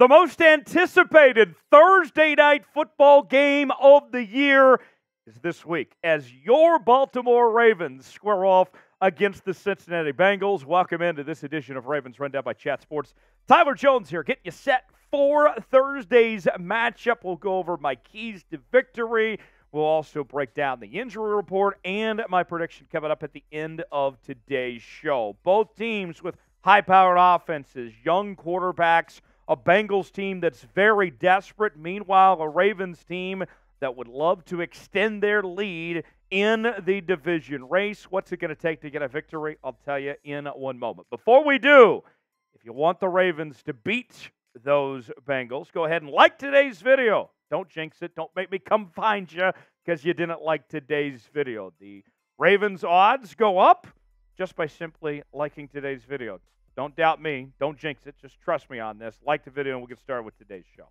The most anticipated Thursday night football game of the year is this week as your Baltimore Ravens square off against the Cincinnati Bengals. Welcome into this edition of Ravens Rundown by Chat Sports. Tyler Jones here, getting you set for Thursday's matchup. We'll go over my keys to victory. We'll also break down the injury report and my prediction coming up at the end of today's show. Both teams with high-powered offenses, young quarterbacks, a Bengals team that's very desperate. Meanwhile, a Ravens team that would love to extend their lead in the division race. What's it going to take to get a victory? I'll tell you in one moment. Before we do, if you want the Ravens to beat those Bengals, go ahead and like today's video. Don't jinx it. Don't make me come find you because you didn't like today's video. The Ravens odds go up just by simply liking today's video. Don't doubt me. Don't jinx it. Just trust me on this. Like the video, and we'll get started with today's show.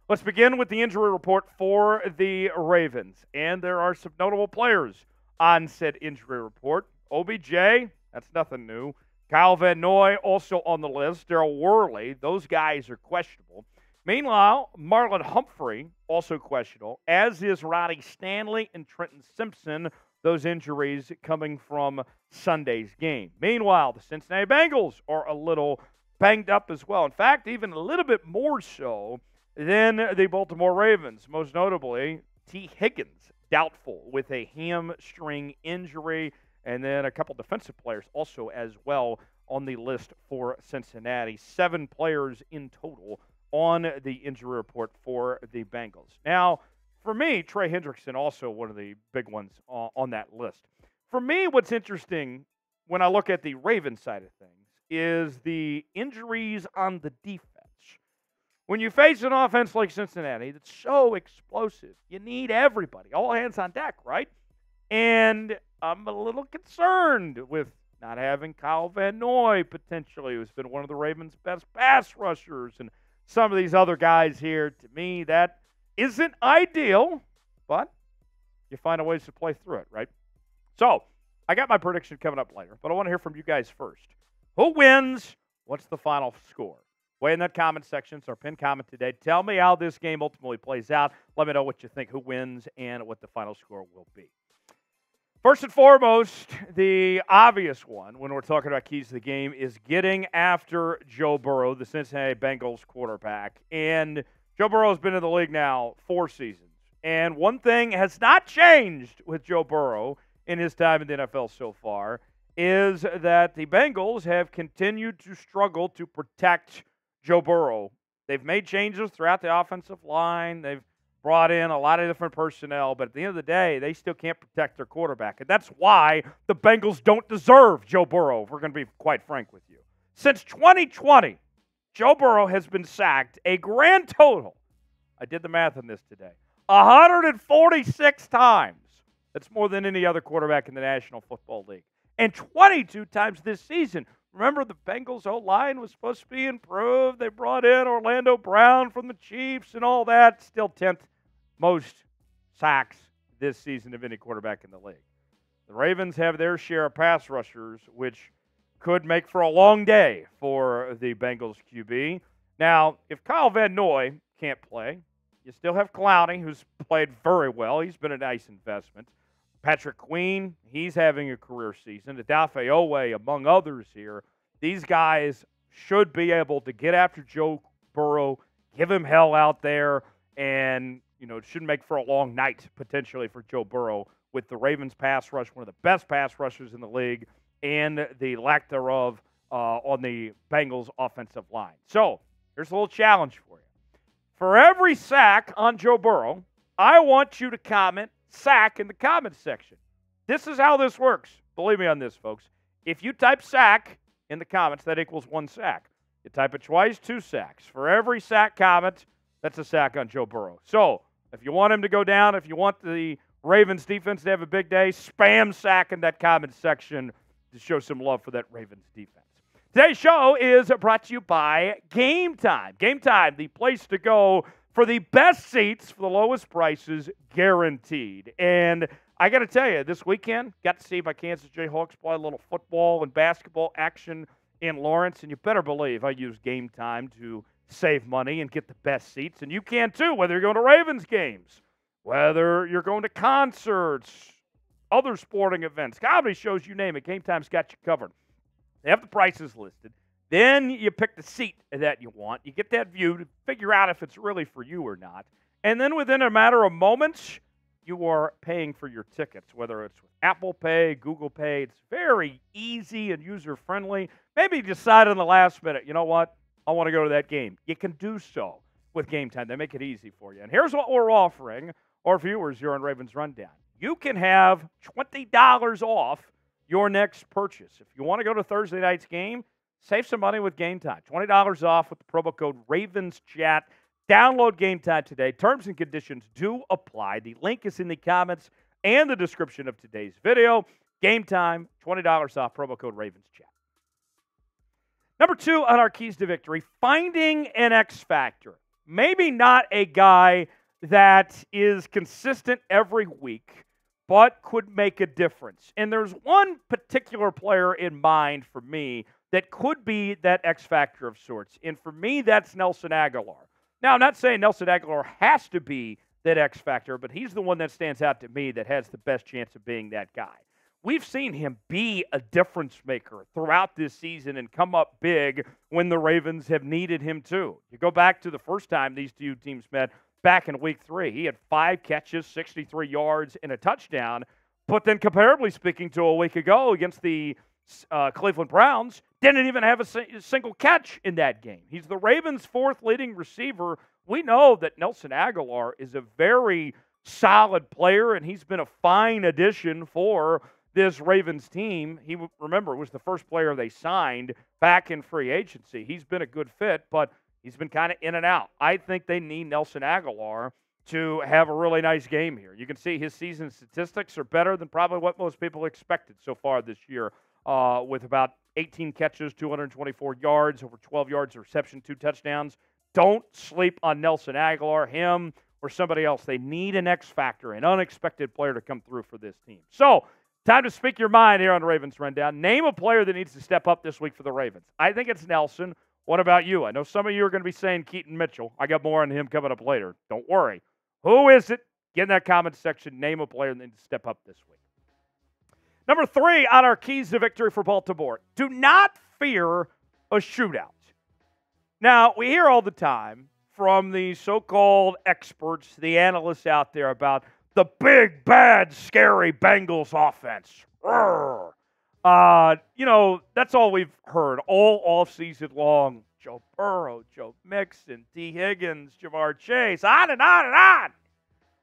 Let's begin with the injury report for the Ravens. And there are some notable players on said injury report. OBJ, that's nothing new. Kyle Van Noy also on the list. Daryl Worley, those guys are questionable. Meanwhile, Marlon Humphrey, also questionable, as is Ronnie Stanley and Trenton Simpson, those injuries coming from Sunday's game. Meanwhile, the Cincinnati Bengals are a little banged up as well. In fact, even a little bit more so than the Baltimore Ravens. Most notably, T. Higgins, doubtful with a hamstring injury, and then a couple defensive players also as well on the list for Cincinnati. 7 players in total on the injury report for the Bengals. Now, for me, Trey Henderickson also one of the big ones on that list. For me, what's interesting when I look at the Ravens side of things is the injuries on the defense. When you face an offense like Cincinnati that's so explosive, you need everybody, all hands on deck, right? And I'm a little concerned with not having Kyle Van Noy potentially, who's been one of the Ravens' best pass rushers, and some of these other guys here. To me, that isn't ideal, but you find a ways to play through it, right? So, I got my prediction coming up later, but I want to hear from you guys first. Who wins? What's the final score? Way in that comment section. It's our pinned comment today. Tell me how this game ultimately plays out. Let me know what you think, who wins, and what the final score will be. First and foremost, the obvious one when we're talking about keys to the game is getting after Joe Burrow, the Cincinnati Bengals quarterback. And Joe Burrow has been in the league now 4 seasons. And one thing has not changed with Joe Burrow in his time in the NFL so far is that the Bengals have continued to struggle to protect Joe Burrow. They've made changes throughout the offensive line. They've brought in a lot of different personnel, but at the end of the day, they still can't protect their quarterback. And that's why the Bengals don't deserve Joe Burrow, if we're going to be quite frank with you. Since 2020, Joe Burrow has been sacked a grand total, I did the math on this today, 146 times. That's more than any other quarterback in the National Football League. And 22 times this season. Remember, the Bengals' O-line was supposed to be improved. They brought in Orlando Brown from the Chiefs and all that. Still 10th most sacks this season of any quarterback in the league. The Ravens have their share of pass rushers, which could make for a long day for the Bengals QB. Now, if Kyle Van Noy can't play, you still have Clowney, who's played very well. He's been a nice investment. Patrick Queen, he's having a career season. Odafe Oweh, among others here. These guys should be able to get after Joe Burrow, give him hell out there, and, it should make for a long night, potentially, for Joe Burrow with the Ravens pass rush, one of the best pass rushers in the league, and the lack thereof on the Bengals offensive line. So, here's a little challenge for you. For every sack on Joe Burrow, I want you to comment sack in the comments section. This is how this works. Believe me on this, folks. If you type sack in the comments, that equals 1 sack. You type it twice, 2 sacks. For every sack comment, that's a sack on Joe Burrow. So, if you want him to go down, if you want the Ravens defense to have a big day, spam sack in that comment section to show some love for that Ravens defense. Today's show is brought to you by Game Time. Game Time, the place to go for the best seats for the lowest prices, guaranteed. And I got to tell you, this weekend, got to see my Kansas Jayhawks play a little football and basketball action in Lawrence, and you better believe I used Game Time to save money and get the best seats. And you can too, whether you're going to Ravens games, whether you're going to concerts, other sporting events, comedy shows, you name it. Game Time's got you covered. They have the prices listed. Then you pick the seat that you want. You get that view to figure out if it's really for you or not. And then within a matter of moments, you are paying for your tickets, whether it's with Apple Pay, Google Pay. It's very easy and user-friendly. Maybe you decide in the last minute, you know what, I want to go to that game. You can do so with Game Time. They make it easy for you. And here's what we're offering our viewers here on Ravens Rundown. You can have $20 off your next purchase. If you want to go to Thursday night's game, save some money with Game Time. $20 off with the promo code RAVENSCHAT. Download Game Time today. Terms and conditions do apply. The link is in the comments and the description of today's video. Game Time, $20 off, promo code RAVENSCHAT. Number 2 on our keys to victory, finding an X factor. Maybe not a guy that is consistent every week, but could make a difference. And there's one particular player in mind for me that could be that X factor of sorts. And for me, that's Nelson Agholor. Now, I'm not saying Nelson Agholor has to be that X factor, but he's the one that stands out to me that has the best chance of being that guy. We've seen him be a difference maker throughout this season and come up big when the Ravens have needed him to. You go back to the first time these two teams met back in Week 3. He had 5 catches, 63 yards, and a touchdown. But then comparably speaking to a week ago against the Cleveland Browns, didn't even have a single catch in that game. He's the Ravens' 4th leading receiver. We know that Nelson Agholor is a very solid player, and he's been a fine addition for this Ravens team. He, remember, was the first player they signed back in free agency. He's been a good fit, but he's been kind of in and out. I think they need Nelson Agholor to have a really nice game here. You can see his season statistics are better than probably what most people expected so far this year, with about 18 catches, 224 yards, over 12 yards of reception, 2 touchdowns. Don't sleep on Nelson Agholor, him or somebody else. They need an X factor, an unexpected player to come through for this team. So, time to speak your mind here on the Ravens Rundown. Name a player that needs to step up this week for the Ravens. I think it's Nelson. What about you? I know some of you are going to be saying Keaton Mitchell. I got more on him coming up later. Don't worry. Who is it? Get in that comment section. Name a player that needs to step up this week. Number 3 on our keys to victory for Baltimore. Do not fear a shootout. Now, we hear all the time from the so-called experts, the analysts out there about the big, bad, scary Bengals offense. That's all we've heard all offseason long. Joe Burrow, Joe Mixon, T. Higgins, Jamar Chase, on and on and on.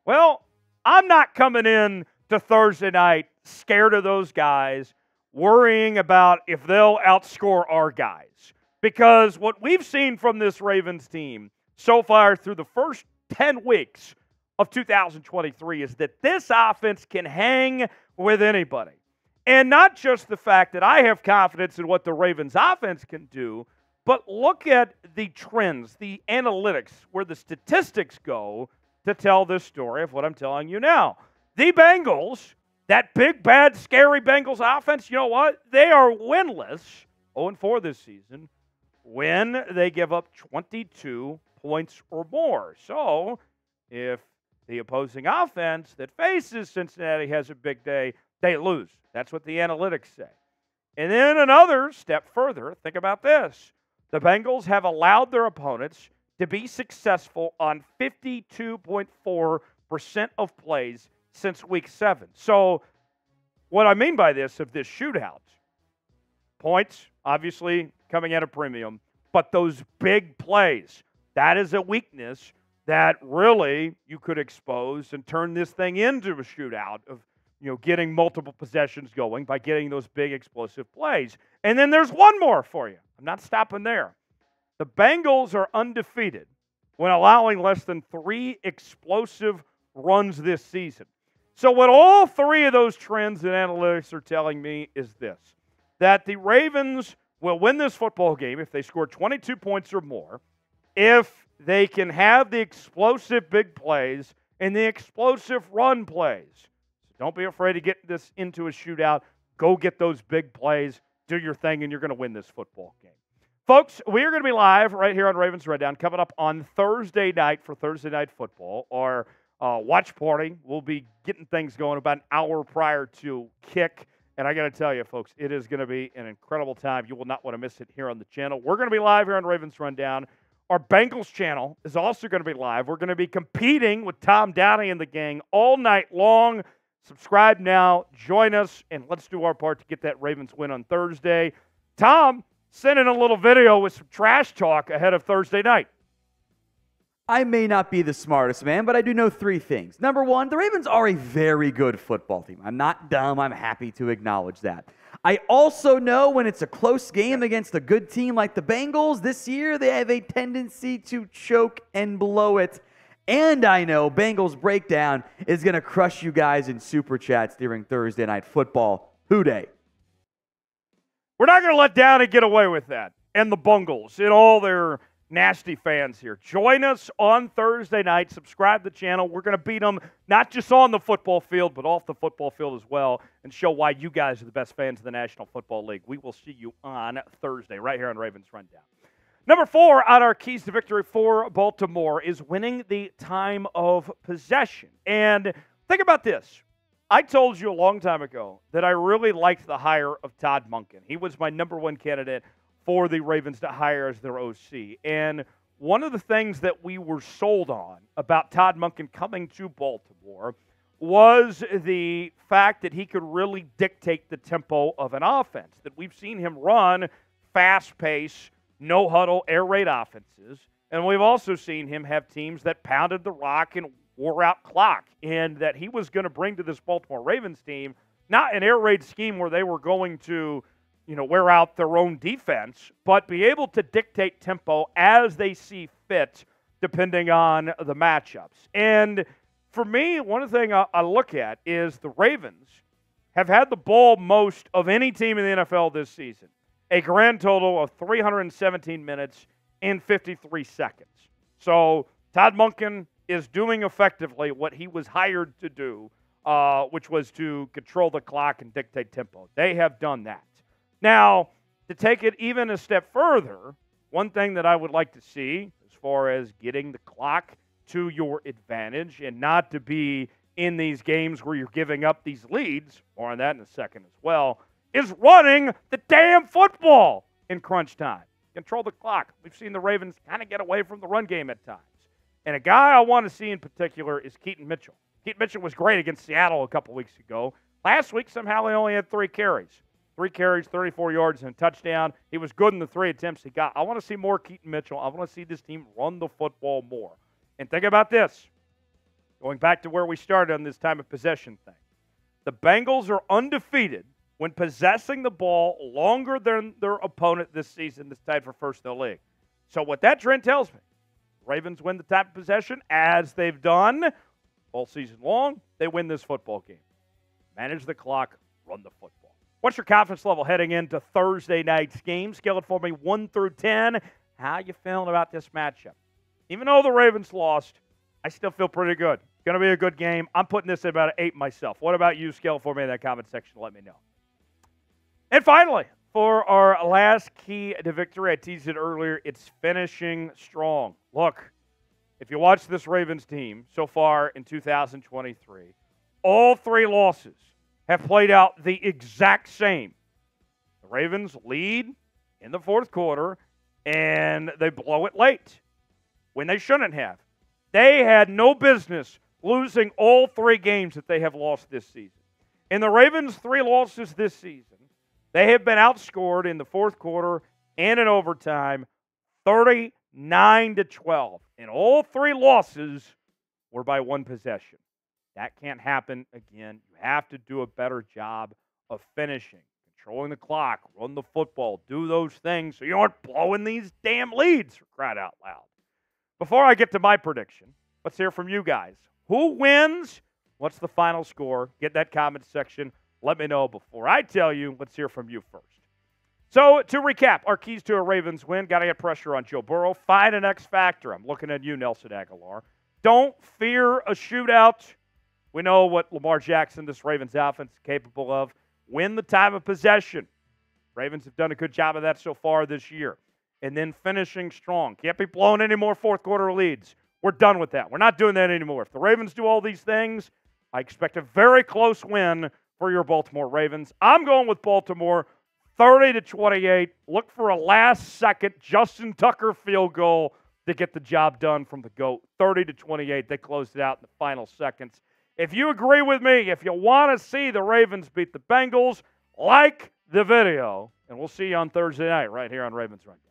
Well, I'm not coming in to Thursday night scared of those guys, worrying about if they'll outscore our guys. Because what we've seen from this Ravens team so far through the first 10 weeks of 2023 is that this offense can hang with anybody. And not just the fact that I have confidence in what the Ravens offense can do, but look at the trends, the analytics, where the statistics go to tell this story of what I'm telling you now. The Bengals, that big, bad, scary Bengals offense, you know what? They are winless, 0-4 this season, when they give up 22 points or more. So, if the opposing offense that faces Cincinnati has a big day, they lose. That's what the analytics say. And then another step further, think about this. The Bengals have allowed their opponents to be successful on 52.4% of plays since Week 7. So what I mean by this, of this shootout, points obviously coming at a premium, but those big plays, that is a weakness that really you could expose and turn this thing into a shootout of, getting multiple possessions going by getting those big explosive plays. And then there's one more for you. I'm not stopping there. The Bengals are undefeated when allowing less than 3 explosive runs this season. So what all 3 of those trends and analytics are telling me is this, that the Ravens will win this football game if they score 22 points or more, if they can have the explosive big plays and the explosive run plays. So don't be afraid to get this into a shootout. Go get those big plays, do your thing, and you're going to win this football game. Folks, we are going to be live right here on Ravens Rundown coming up on Thursday night for Thursday Night Football. Our watch party will be getting things going about an hour prior to kick. And I got to tell you, folks, it is going to be an incredible time. You will not want to miss it here on the channel. We're going to be live here on Ravens Rundown. Our Bengals channel is also going to be live. We're going to be competing with Tom Downey and the gang all night long. Subscribe now, join us, and let's do our part to get that Ravens win on Thursday. Tom, send in a little video with some trash talk ahead of Thursday night. I may not be the smartest man, but I do know three things. Number one, the Ravens are a very good football team. I'm not dumb. I'm happy to acknowledge that. I also know when it's a close game against a good team like the Bengals, this year they have a tendency to choke and blow it. And I know Bengals Breakdown is going to crush you guys in Super Chats during Thursday Night Football. Hoo-day. We're not going to let Downey get away with that. And the Bungles and all their nasty fans here. Join us on Thursday night. Subscribe to the channel. We're going to beat them not just on the football field, but off the football field as well, and show why you guys are the best fans of the National Football League. We will see you on Thursday right here on Ravens Rundown. Number 4 on our keys to victory for Baltimore is winning the time of possession. And think about this. I told you a long time ago that I really liked the hire of Todd Monken. He was my number one candidate for the Ravens to hire as their OC. And one of the things that we were sold on about Todd Monken coming to Baltimore was the fact that he could really dictate the tempo of an offense, that we've seen him run fast-paced, no-huddle, air raid offenses. And we've also seen him have teams that pounded the rock and wore out clock, and that he was going to bring to this Baltimore Ravens team not an air raid scheme where they were going to, wear out their own defense, but be able to dictate tempo as they see fit depending on the matchups. And for me, one thing I look at is the Ravens have had the ball most of any team in the NFL this season, a grand total of 317 minutes and 53 seconds. So Todd Monken is doing effectively what he was hired to do, which was to control the clock and dictate tempo. They have done that. Now, to take it even a step further, one thing that I would like to see as far as getting the clock to your advantage and not to be in these games where you're giving up these leads, more on that in a second as well, is running the damn football in crunch time. Control the clock. We've seen the Ravens kind of get away from the run game at times. And a guy I want to see in particular is Keaton Mitchell. Keaton Mitchell was great against Seattle a couple weeks ago. Last week, somehow, he only had 3 carries. 3 carries, 34 yards, and a touchdown. He was good in the 3 attempts he got. I want to see more Keaton Mitchell. I want to see this team run the football more. And think about this. Going back to where we started on this time of possession thing. The Bengals are undefeated when possessing the ball longer than their opponent this season that's tied for first in the league. So what that trend tells me, Ravens win the time of possession, as they've done all season long. They win this football game. Manage the clock, run the football. What's your confidence level heading into Thursday night's game? Scale it for me 1 through 10. How you feeling about this matchup? Even though the Ravens lost, I still feel pretty good. It's going to be a good game. I'm putting this at about an 8 myself. What about you? Scale it for me in that comment section. Let me know. And finally, for our last key to victory, I teased it earlier, it's finishing strong. Look, if you watch this Ravens team so far in 2023, all 3 losses have played out the exact same. The Ravens lead in the 4th quarter, and they blow it late when they shouldn't have. They had no business losing all 3 games that they have lost this season. In the Ravens' 3 losses this season, they have been outscored in the 4th quarter and in overtime 39-12. And all 3 losses were by 1 possession. That can't happen again. You have to do a better job of finishing, controlling the clock, run the football, do those things so you aren't blowing these damn leads, for crying out loud. Before I get to my prediction, let's hear from you guys. Who wins? What's the final score? Get that comment section. Let me know before I tell you. Let's hear from you first. So, to recap, our keys to a Ravens win. Got to get pressure on Joe Burrow. Find an X factor. I'm looking at you, Nelson Aguilar. Don't fear a shootout. We know what Lamar Jackson, this Ravens offense, is capable of. Win the time of possession. Ravens have done a good job of that so far this year. and then finishing strong. Can't be blowing any more fourth-quarter leads. We're done with that. We're not doing that anymore. If the Ravens do all these things, I expect a very close win for your Baltimore Ravens. I'm going with Baltimore 30-28. Look for a last-second Justin Tucker field goal to get the job done from the GOAT. 30-28. They closed it out in the final seconds. If you agree with me, if you want to see the Ravens beat the Bengals, like the video, and we'll see you on Thursday night right here on Ravens Rundown.